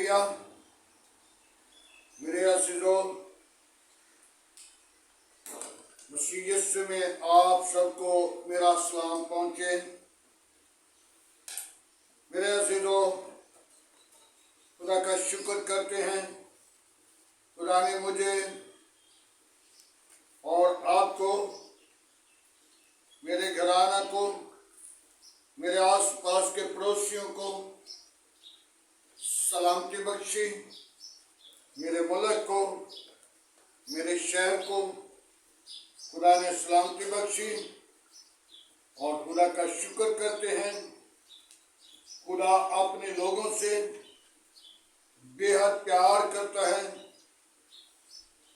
शुक्रिया। मेरे अज़ीज़ों, मसीह यीशु में आप सबको मेरा सलाम पहुँचे। मेरे अज़ीज़ों, खुदा का शुक्र करते हैं। खुदा ने मुझे और आपको, मेरे घराना को, मेरे आसपास के पड़ोसियों को सलामती बख्शी, मेरे मुल्क को, मेरे शहर को खुदा ने सलामती बख्शी और खुदा का शुक्र करते हैं। खुदा अपने लोगों से बेहद प्यार करता है,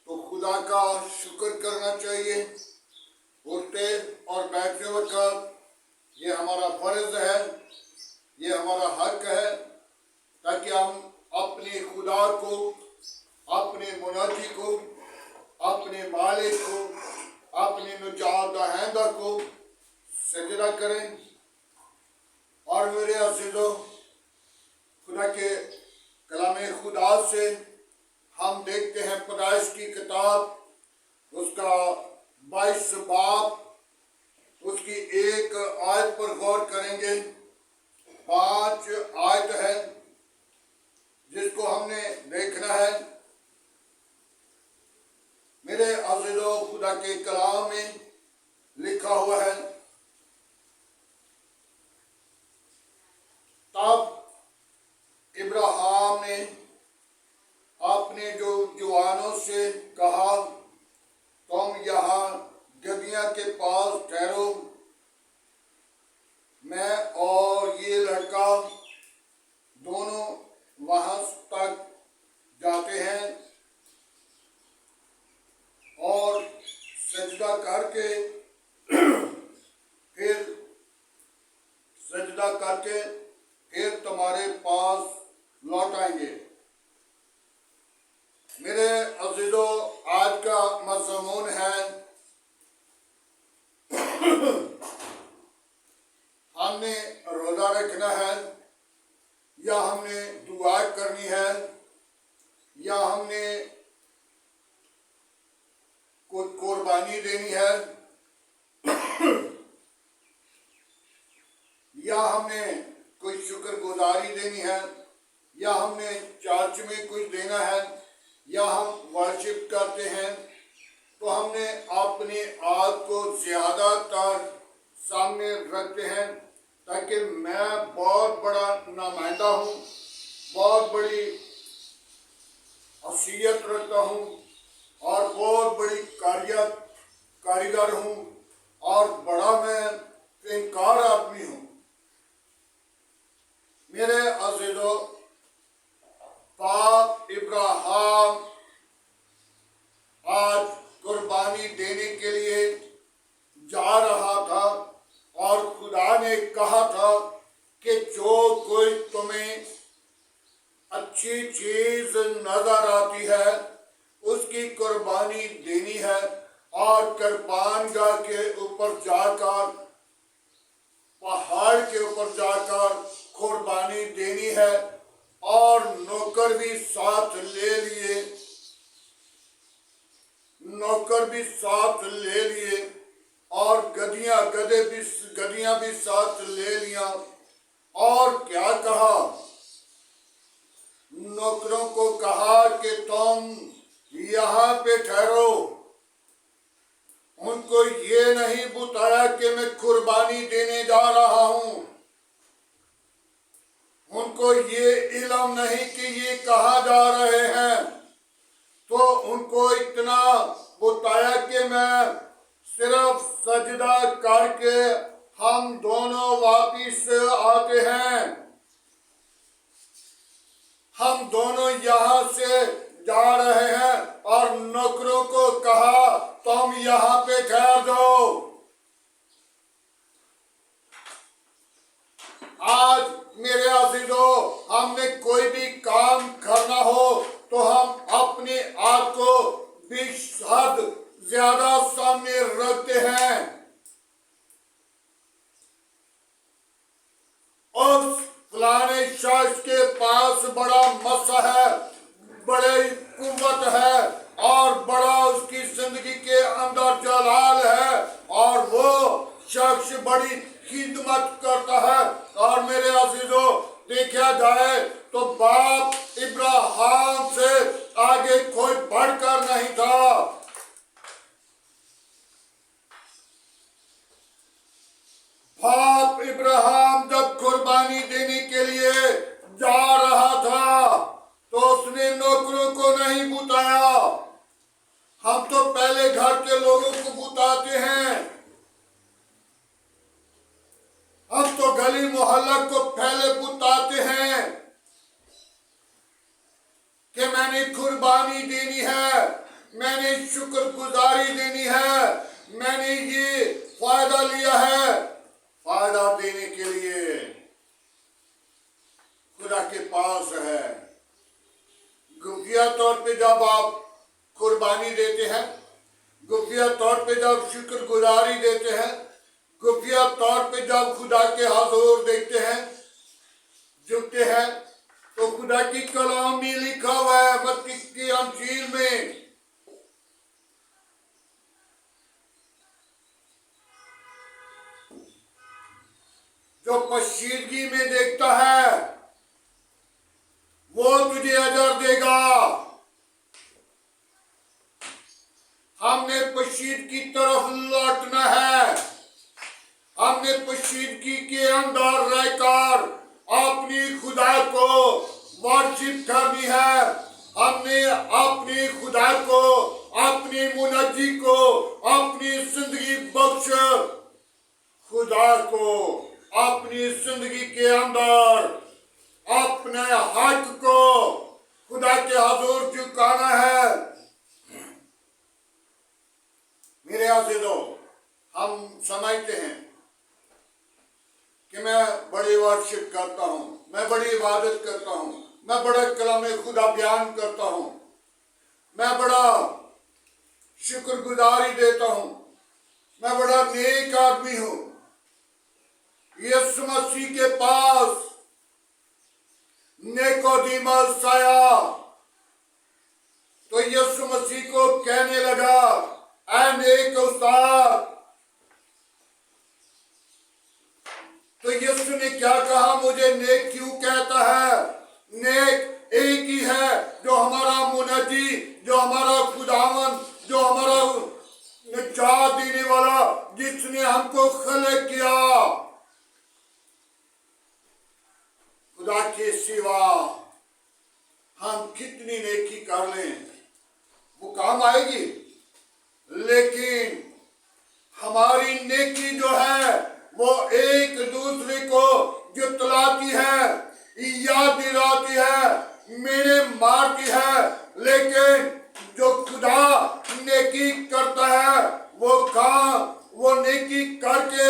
तो खुदा का शुक्र करना चाहिए। उठते और बैठते वक्त ये हमारा फर्ज है, ये हमारा हक है, ताकि हम अपने खुदा को, अपने मुनाजी को, अपने मालिक को, अपने निजात दहिंदा को सजदा करें। और मेरे अज़ीज़ों, खुदा के कलामे खुदा से हम देखते हैं पैदाइश की किताब, उसका 22 बाब, उसकी एक आयत पर गौर करेंगे। 5 आयत है जिसको हमने देखना है। मेरे अज़ीज़ों, खुदा के कलाम में लिखा हुआ है, तब इब्राहिम ने अपने जो जवानों से कहा, तुम यहाँ गदिया के पास ठहरो, मैं और ये लड़का दोनों वहां तक जाते हैं और सजदा करके फिर तुम्हारे पास लौट आएंगे। मेरे अज़ीज़ों, आज का मज़मून है, हमने रोज़ा रखना है या हमने दुआ करनी है या हमने कोई कुर्बानी देनी है या हमने कोई शुक्रगुजारी देनी है या हमने चर्च में कुछ देना है या हम वर्शिप करते हैं, तो हमने अपने आप को ज़्यादातर सामने रखते हैं, ताकि मैं बहुत बड़ा नुमाइंदा हूँ, बहुत बड़ी हसीयत रखता हूँ और बहुत बड़ी कारीगर हूँ और बड़ा मैं इनकार आदमी हूँ। मेरे अज़ीज़ों, बाप इब्राहिम आज कुर्बानी देने के लिए जा रहा था और खुदा ने कहा था कि जो कोई तुम्हें अच्छी चीज नजर आती है उसकी कुर्बानी देनी है और कुर्बानगाह के ऊपर जाकर, पहाड़ के ऊपर जाकर कुर्बानी देनी है। और नौकर भी साथ ले लिए, और गदियां भी साथ ले लिया। और क्या कहा? नौकरों को कहा कि तुम यहाँ पे ठहरो। उनको ये नहीं बताया कि मैं कुर्बानी देने जा रहा हूँ, उनको ये इल्म नहीं कि ये कहाँ जा रहे हैं, तो उनको इतना बताया कि मैं सिर्फ सजदा करके हम दोनों वापिस आते हैं, हम दोनों यहाँ से जा रहे हैं। और नौकरों को कहा तुम यहाँ पे ठहर जाओ। आज मेरे अज़ीज़ों, हमने कोई भी काम करना हो तो हम अपने आप को बेहद ज्यादा सामने रखते हैं। उस फलाने शख्स के पास बड़ा मसा बड़ी खिदमत करता है। और मेरे अजीजों, देखा जाए तो बाप इब्राहिम से आगे कोई बढ़कर नहीं था। बाप इब्राहिम जब कुर्बानी देने के लिए जा रहा था तो उसने नौकरों को नहीं बुलाया। हम तो पहले घर के लोगों को बुलाते हैं, हम तो गली मोहल्ला को पहले बुलाते हैं कि मैंने कुर्बानी देनी है, मैंने शुक्रगुजारी देनी है, मैंने ये फायदा लिया है। फायदा देने के लिए खुदा के पास है। गुफिया तौर पे जब आप कुर्बानी देते हैं, गुफिया तौर पे जब शुक्रगुजारी देते हैं, गुफिया तौर पे जब खुदा के हुजूर देखते हैं, झुकते हैं, तो खुदा की कलाम में लिखा हुआ है मत्ती की अंजील में, जो पोशीदगी में देखता है वो तुझे अजर देगा। हमने पोशीद की तरफ लौटना है, हमने पोशीदगी के अंदर रहकर अपनी खुदा को वर्शिप करनी है। हमने अपनी खुदा को, अपनी मुनज्जी को, अपनी जिंदगी बख्श खुदा को अपनी जिंदगी के अंदर अपने हक को खुदा के हुजूर झुकाना है। मेरे अज़ीज़ों, हम समझते हैं कि मैं बड़ी वर्शिप करता हूँ, मैं बड़ी इबादत करता हूँ, मैं बड़ा कलाम खुदा बयान करता हूँ, मैं बड़ा शुक्रगुजारी देता हूँ, मैं बड़ा नेक आदमी हूँ। यीशु मसीह के पास निकोदेमुस आया तो यीशु मसीह को कहने लगा, ऐ नेक उस्ताद। तो यीशु ने क्या कहा, मुझे नेक क्यों कहता है? नेक एक ही है, जो हमारा मुनज्जी, जो हमारा खुदावन, जो हमारा निजात देने वाला, जिसने हमको खलक किया। खुदा के सिवा हम कितनी नेकी कर लें वो काम आएगी, लेकिन हमारी नेकी जो है वो एक दूसरे को जुतलाती है, याद दिलाती है, मेरे मारती है। लेकिन जो खुदा नेकी करता है वो काम, वो नेकी करके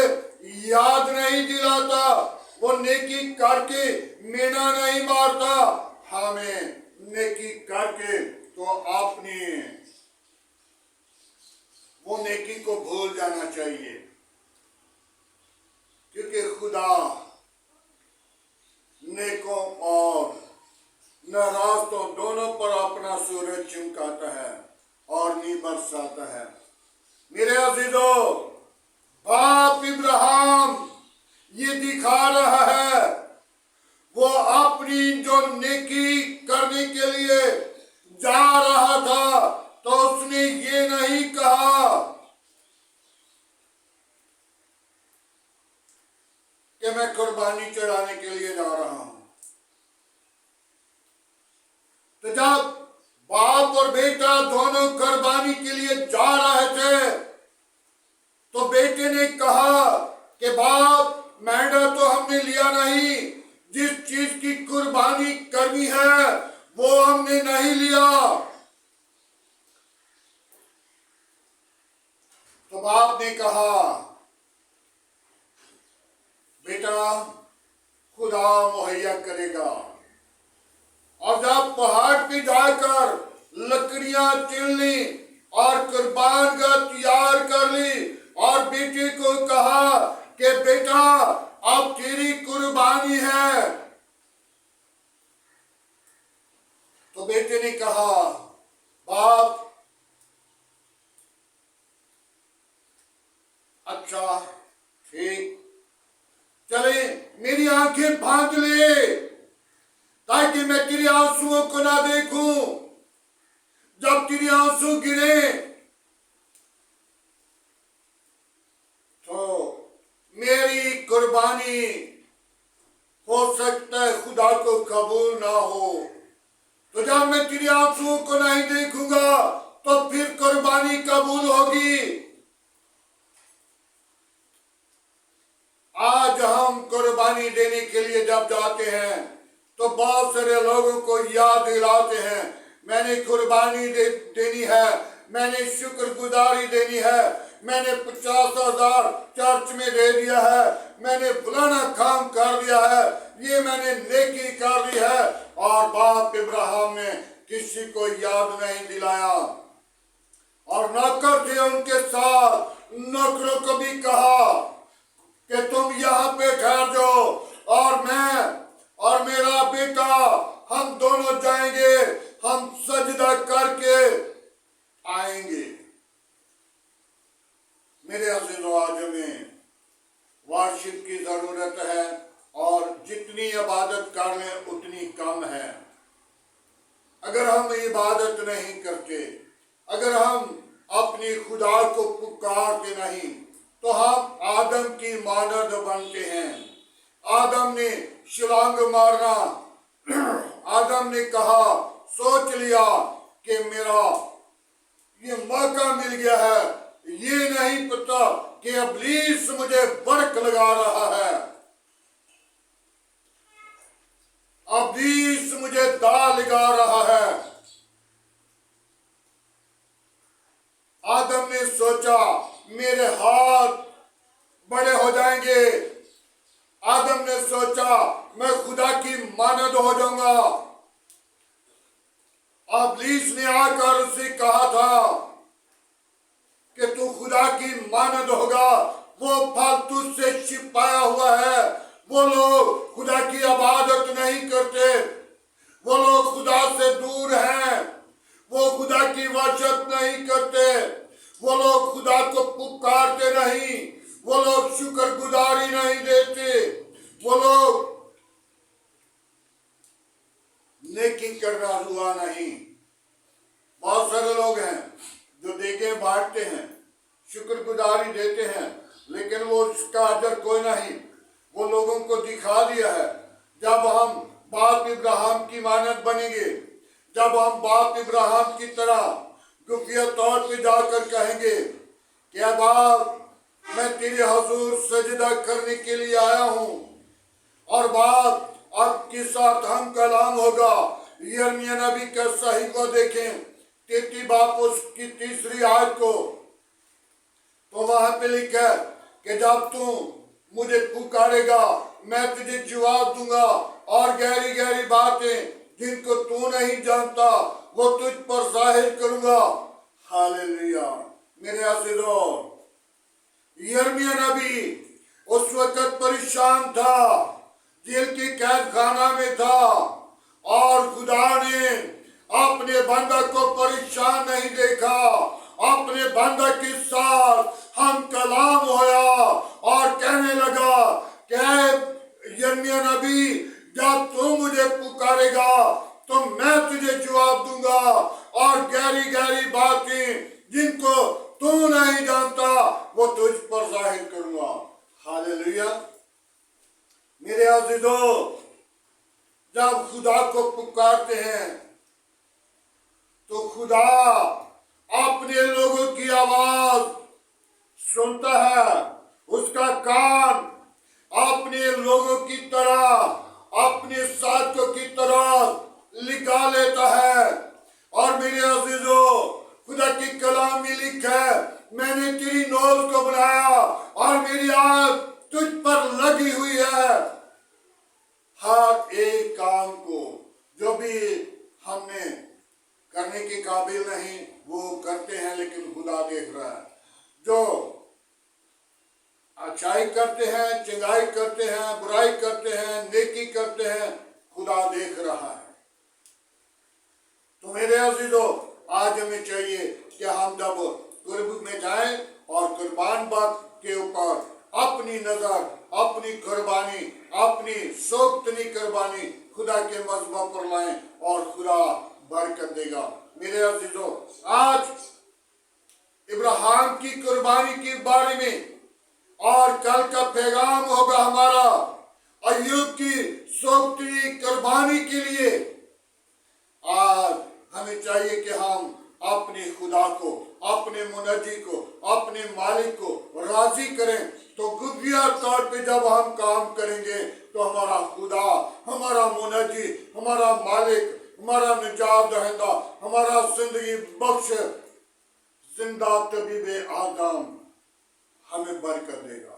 याद नहीं दिलाता, वो नेकी करके मेना नहीं मारता। हमें नेकी करके तो अपनी वो नेकी को भूल जाना चाहिए, क्योंकि खुदा नेकों और नाराजों दोनों पर अपना सूरज चमकाता है और नींव बरसाता है। मेरे अजीजों, बाप इब्राहिम ये दिखा रहा है, वो अपनी जो नेकी करने के लिए जा रहा था तो उसने ये नहीं कहा कि मैं कुर्बानी चढ़ाने के लिए जा रहा हूं। तो जब बाप और बेटा दोनों कुर्बानी के लिए जा रहे थे तो बेटे ने कहा कि बाप, मेंढा तो हमने लिया नहीं, जिस चीज की कुर्बानी करनी है वो हमने नहीं लिया। तो बाप ने कहा, बेटा खुदा मुहैया करेगा। और जब पहाड़ पे जाकर लकड़ियां चुन ली और कुर्बान का तैयार कर ली और बेटे को कहा कि बेटा अब तेरी कुर्बानी है, तो बेटे ने कहा, बाप अच्छा ठीक, चले मेरी आंखें बांध ले ताकि मैं तेरे आंसुओं को ना देखूं। जब तेरे आंसू गिरे तो मेरी कुर्बानी हो सकता है खुदा को कबूल ना हो। तो जब मैं तेरे आंसुओं को नहीं देखूंगा तो फिर कुर्बानी कबूल होगी। आज हम कुर्बानी देने के लिए जब जाते हैं तो बहुत सारे लोगों को याद दिलाते हैं, मैंने कुर्बानी देनी है, मैंने शुक्रगुजारी देनी है, मैंने 50,000 चर्च में दे दिया है, मैंने फलाना काम कर दिया है, ये मैंने नेकी कर दी है। और बाप इब्राहिम ने किसी को याद नहीं दिलाया। और नौकर थे उनके साथ, नौकरों को भी कहा कि तुम यहाँ पे ठहर जाओ और मैं और मेरा बेटा हम दोनों जाएंगे, हम सजदा करके आएंगे। मेरे अज़ीज़ों, आज हमें वर्शिप की जरूरत है और जितनी इबादत कर लें उतनी कम है। अगर हम इबादत नहीं करते, अगर हम अपनी खुदा को पुकारते नहीं, तो हम आदम की मानद बनते हैं। आदम ने छलांग मारना, आदम ने कहा, सोच लिया कि मेरा ये मौका मिल गया है, ये नहीं पता कि इब्लीस मुझे बरक लगा रहा है, इब्लीस मुझे दाल लगा रहा है। आदम ने सोचा मेरे हाथ बड़े हो जाएंगे, आदम ने सोचा मैं खुदा की मानद हो जाऊंगा। इब्लीस ने आकर उसे कहा था कि तू खुदा की मानद होगा, वो फल तुझसे छिपाया हुआ है। वो लोग खुदा की इबादत नहीं करते, वो लोग खुदा से दूर हैं, वो खुदा की वर्शिप नहीं करते, वो लोग खुदा को पुकारते नहीं, वो लोग शुक्रगुजारी नहीं देते, वो लोग नेकी करना हुआ नहीं। बहुत सारे लोग हैं जो देके बांटते हैं, शुक्रगुजारी देते हैं, लेकिन वो उसका अजर कोई नहीं। वो लोगों को दिखा दिया है। जब हम बाप इब्राहिम की मानद बनेंगे, जब हम बाप इब्राहिम की तरह खुफिया तौर पे जाकर कहेंगे कि बाप मैं तेरे हुजूर सजदा करने के लिए आया हूँ, और बाप आपके साथ हम कलाम होगा। यिर्मयाह नबी के सही को देखें, 33 बाप उसकी 3री आयत को, तो वहां पे लिखा है कि जब तू मुझे पुकारेगा मैं तुझे जवाब दूंगा, और गहरी गहरी बातें जिनको तू नहीं जानता वो तुझ पर जाहिर करूंगा। हालेलुया। मेरे अज़ीज़ों, यिर्मयाह नबी उस वक्त परेशान था, जेल के कैद खाना में था, और खुदा ने अपने बंदा को परेशान नहीं देखा। अपने बंदा के साथ हम कलाम होया और कहने लगा कि यिर्मयाह नबी जब तू मुझे पुकारेगा तो मैं तुझे जवाब दूंगा, और गहरी गहरी बातें जिनको तू नहीं जानता वो तुझ पर जाहिर करूंगा। हालेलुया। मेरे अज़ीज़ों, जब खुदा को पुकारते हैं तो खुदा अपने लोगों की आवाज सुनता है, उसका कान अपने लोगों की तरह, अपने साथियों की तरह लिखा लेता है। और मेरे अज़ीज़ों, खुदा की कलाम में लिखा है, मैंने तेरी नोज को बनाया और मेरी आँख तुझ पर लगी हुई है। हर एक काम को जो भी हमने करने के काबिल नहीं वो करते हैं, लेकिन खुदा देख रहा है। जो अच्छाई करते हैं, चंगाई करते हैं, बुराई करते हैं, नेकी करते हैं, खुदा देख रहा है। तो मेरे अज़ीज़ों, आज हमें चाहिए कि हम जब कुर्ब में जाएं और कुर्बान बात के ऊपर अपनी अपनी नजर, अपनी कुर्बानी, अपनी सोख्तनी कुर्बानी खुदा के मज़बा पर लाएं और खुदा बरकत देगा। मेरे अजीजों, आज इब्राहिम की कुर्बानी के बारे में और कल का पैगाम होगा हमारा अय्यूब की सोख्तनी कुर्बानी के लिए। आज हमें चाहिए कि हम अपने खुदा को, अपने मुनज्जी को, अपने मालिक को राजी करें। तो गुफिया तौर पे जब हम काम करेंगे तो हमारा खुदा, हमारा मुनज्जी, हमारा मालिक, हमारा निजात दहिंदा, हमारा जिंदगी बख्श जिंदा तबीब आदम हमें बरकत देगा।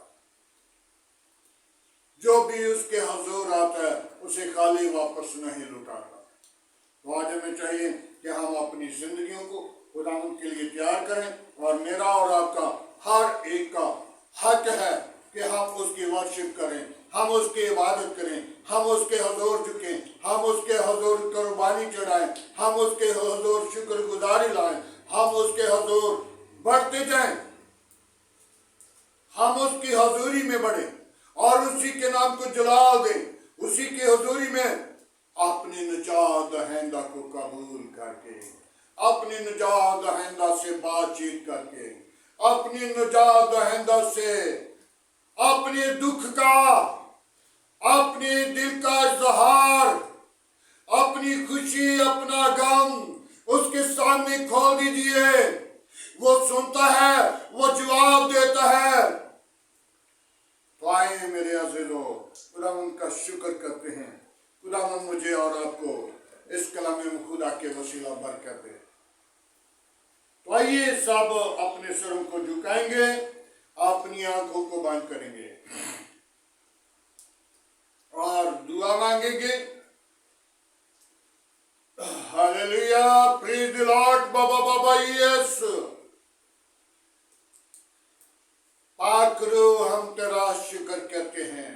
जो भी उसके हजूर आता है उसे खाली वापस नहीं लौटाता। तो आज हमें चाहिए कि हम अपनी जिंदगियों को खुदा के लिए तैयार करें और मेरा और आपका हर एक का हक है कि हम उसकी वर्शिप करें, हम उसकी इबादत करें, हम उसके हजूर झुकें, हम उसके हजूर कुर्बानी चढ़ाएं, हम उसके हजूर शुक्रगुजारी लाएं, हम उसके हजूर बढ़ते जाएं, हम उसकी हजूरी में बढ़े और उसी के नाम को जलाल दें, उसी की हजूरी में अपने निजात दहिंदा को कबूल करके, अपने निजात दहिंदा से बातचीत करके, अपने निजात दहिंदा से अपने दुख का, अपने दिल का इजहार, अपनी खुशी, अपना गम उसके सामने खोल दीजिए। वो सुनता है, वो जवाब देता है। तो आए मेरे अज़ीज़ों, खुदावंद का शुक्र करते हैं। खुदावंद मुझे और आपको इस कलाम खुदा के वसीला बरकत दे। तो आइए सब अपने सिरों को झुकाएंगे, अपनी आंखों को बंद करेंगे और दुआ मांगेंगे। Hallelujah, praise the Lord. बाबा बाबा यीशु पाक रूह, हम तेरा शुक्र करते हैं।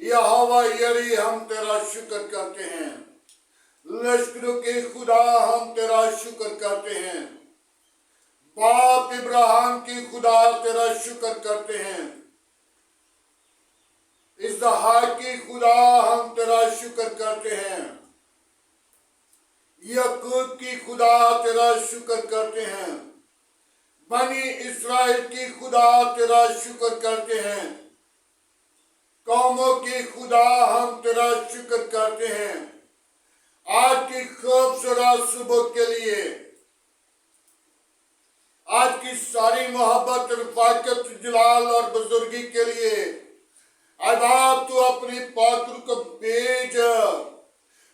यहोवा यरी, हम तेरा शुक्र करते हैं। लश्करों के खुदा, हम तेरा शुक्र करते हैं। बाप इब्राहिम की खुदा, तेरा शुक्र करते हैं। इसहाक की खुदा, हम तेरा शुक्र करते हैं। याकूब की खुदा, तेरा शुक्र करते हैं। बनी इस्राएल की खुदा, तेरा शुक्र करते हैं। कौमों की खुदा, हम तेरा शुक्र करते हैं। आज की खूबसूरत सुबह के लिए, आज की सारी मोहब्बत, रफाकत, जलाल और बुजुर्गी के लिए ऐ बाप तू अपनी पात्र को भेज।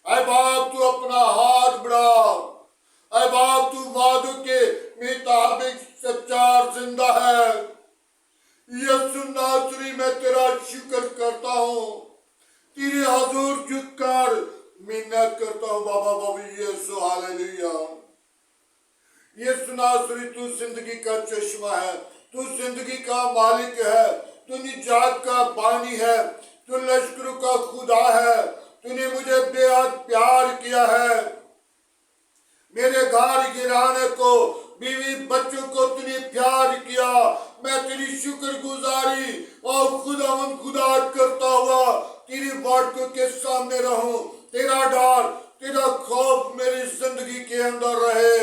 ऐ बाप तू अपना हाथ बढ़ा। ऐ बाप तू वादों के मुताबिक सच्चा और जिंदा है। यीशु नासरी, मैं तेरा शुक्र करता हूँ, तेरे हजूर झुककर मिन्नत करता हूँ। बाबा बाबा यीशु, हालेलुया। यीशु नासरी, तू जिंदगी का चश्मा है, तू जिंदगी का मालिक है, तू निजात का पानी है, तू लश्करों का खुदा है। तूने मुझे बेहद प्यार किया है। मेरे घर गिराने को, बीवी बच्चों को तूने प्यार किया। मैं तेरी शुक्रगुजारी और खुदावंद खुदा करता हुआ तेरी वाटकों के सामने रहूं। तेरा डर, तेरा खौफ मेरी जिंदगी के अंदर रहे।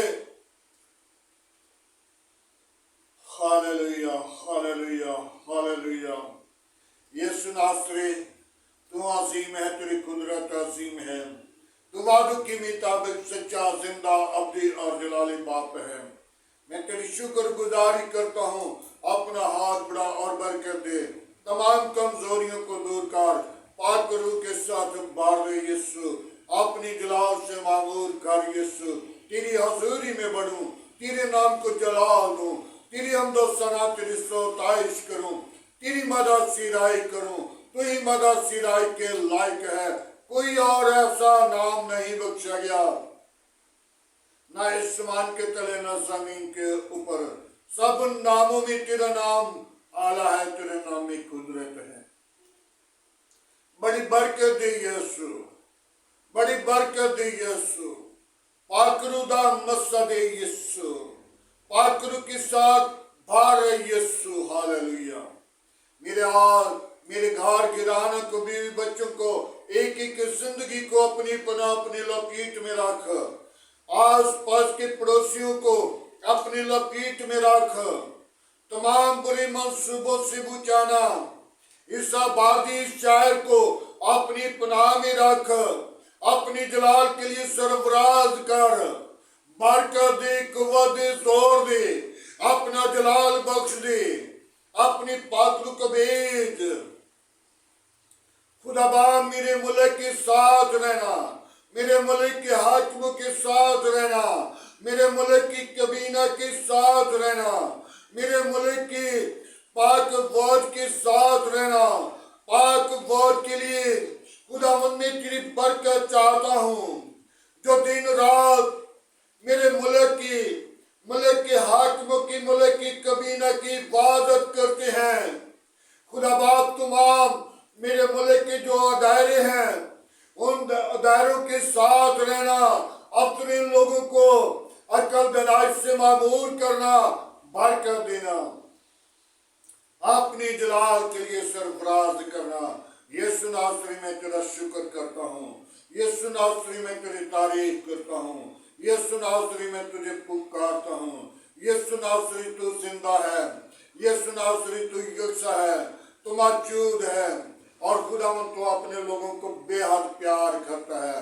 Hallelujah, hallelujah, hallelujah. यीशु नासरी, तू अजीम है, तेरी कुदरत अजीम है। तू वादों के मुताबिक सच्चा, जिंदा, अब्दी और जलाली बाप है। मैं तेरी शुक्रगुजारी करता हूँ। अपना हाथ बढ़ा और बरकत दे। तमाम कमजोरियों को दूर कर, पाक रूह के साथ बार दे यीशु। अपनी जलाल से मामूर कर यीशु। तेरी हजूरी में बढ़ूं, तेरे नाम को जलाल दूं, तेरी हमदो सना, तेरी स्तुति करूं, तेरी मदद सिराई करूं। तू ही मदद सिराई के लायक है। कोई और ऐसा नाम नहीं बख्शा गया, ना आसमान के तले, ना जमीन के ऊपर। सब नामों में तेरा नाम आला है, तेरे नाम में कुदरत है। बड़ी बरकत दे यीशु, बड़ी बरकत दे यीशु। पाकरू दा मस्सा दे यीशु, पाकरू के साथ भार यीशु। हालेलुया। आज मेरे घर किराना को, बीवी बच्चों को, एक एक जिंदगी को अपनी पनाह अपनी लकीट में रख। आस पास के पड़ोसियों को अपनी लकीट में रख। तमाम बुरे मंसूबों से बचाना। इस आबादी इस शहर को अपनी पनाह में रख। अपनी जलाल के लिए सरफराज कर। बरकत दे, कुव्वत दे, जोर दे, अपना जलाल बख्श दे, अपनी पातलू को भेज। खुदाबा मेरे मुल्क के साथ रहना, मेरे मुल्क के हाकिमों के साथ रहना, मेरे मुल्क की कबीना के साथ रहना, मेरे मुल्क की पाक फौज के साथ रहना। पाक फौज के लिए खुदावंद में तेरी बरकत चाहता हूँ, जो दिन रात मेरे मुल्क के हाकिमों की, मुल्क की कबीना की हिफाजत करते हैं। खुदा बाप तमाम मेरे मुल्क के जो दायरे हैं, उन दायरों के साथ रहना। अपने लोगों को अकल दराज से मामूर करना, बरकत देना, अपनी जलाल के लिए सरफराज करना। यीशु नासरी में तेरा शुक्र करता हूँ, यीशु नासरी में तेरी तारीफ करता हूँ, यीशु नासरी में तुझे पुकारता हूँ। यीशु नासरी तू जिंदा है, यीशु नासरी तू यकसा है, तू मौजूद है और खुदावंद तो अपने लोगों को बेहद प्यार करता है।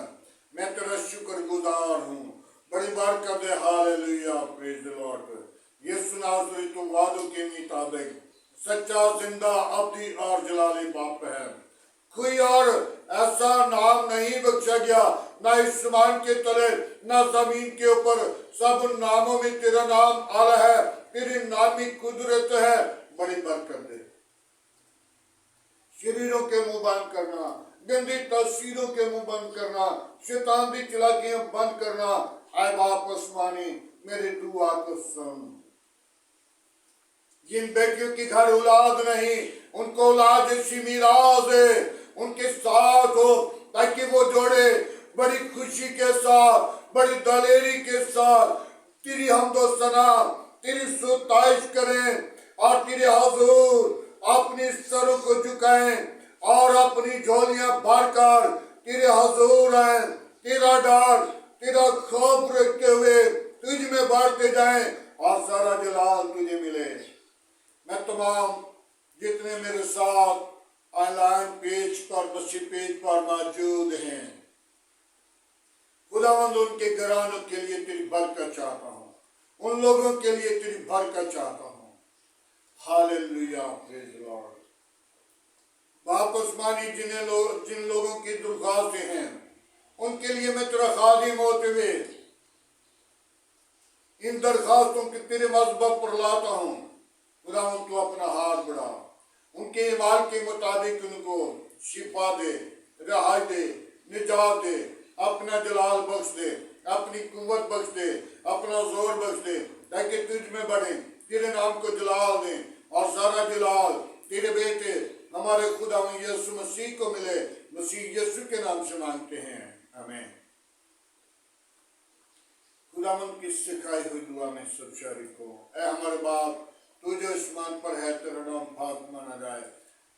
मैं तेरा शुक्रगुजार हूँ। बड़ी बरकत है। Hallelujah, praise the Lord. Yeshu नासरी तू वादों के मुताबिक सच्चा, जिंदा, अब्दी और जलाली बाप है। कोई और ऐसा नाम नहीं बख्शा गया, ना आसमान के तले ना जमीन के ऊपर, सब नामों में तेरा नाम आला है। तेरी नामी कुदरत है। बड़ी बरकत है। शरीरों के मुंह बंद करना, गंदी तस्वीरों के मुंह बंद करना, शैतान की चालाकियां बंद करना। आए बाप आसमानी, मेरी दुआ को सुन। जिन बेटियों की घर औलाद नहीं, उनको औलाद जैसी मीरास है, उनके साथ हो, ताकि वो जोड़े बड़ी खुशी के साथ, बड़ी दलेरी के साथ तेरी हमदो सना, तेरी सुताइश करें और तेरे हुजूर अपनी सरों को झुकाएं और अपनी झोलियां भरकर तेरे हुजूर आए। तेरा डर, तेरा खौफ रखते हुए तुझ में बढ़ते जाएं और सारा जलाल तुझे मिले। मैं तमाम जितने मेरे साथ ऑनलाइन पेज पर, मसीह पेज पर मौजूद हैं, खुदावंद उनके घरानों के लिए तेरी बरकत चाहता हूँ, उन लोगों के लिए तेरी बरकत चाहता हूँ। Hallelujah, praise Lord. बाप आसमानी, जिन लोगों की दुर्खास्तें हैं, उनके लिए मैं तेरा खादिम होते हुए इन दरखास्तों के तेरे मज़हब पर लाता हूँ। खुदावंद तू अपना हाथ बढ़ा, उनके ईमान के मुताबिक उनको शिफा दे, राहत दे, निजात दे, अपना जलाल बख्श दे, अपनी कुव्वत बख्श दे, अपना जोर बख्श दे, ताकि तुझ में बढ़े, तेरे नाम को जलाल दे और सारा जलाल तेरे बेटे हमारे खुदा यीशु मसीह को मिले। मसीह यीशु के नाम से मांगते हैं, आमीन। खुदावंद की सिखाई हुई दुआ में सब शरीको। ऐ हमारे बाप, तू जो आसमान पर है, तेरा नाम पाक माना जाए,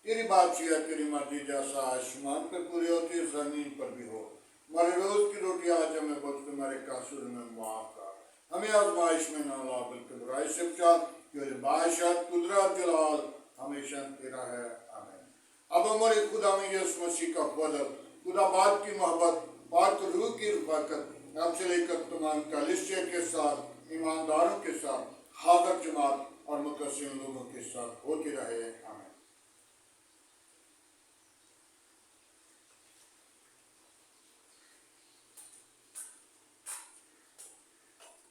तेरी बादशाह, तेरी मर्जी जैसा आसमान पर पूरी होती है, जमीन पर भी हो। हमारे रोज की रोटी आज हमें बख्श, तुम्हारे कसूर में माफ कर, हमें आजमाइश में ना ला, बल्कि बुराई से बचा, क्योंकि बादशाह, कुदरत, जलाल हमेशा तेरा है, आमीन। अब हमारे खुदा में यीशु मसीह का फजल, खुदा बाप की मोहब्बत, पाक रूह की रफ़ाकत हमसे लेकर तमाम कलीसिया के साथ, ईमानदारों के साथ, हाज़िर जमात और मुकस्सिम लोगों के साथ होती रहे।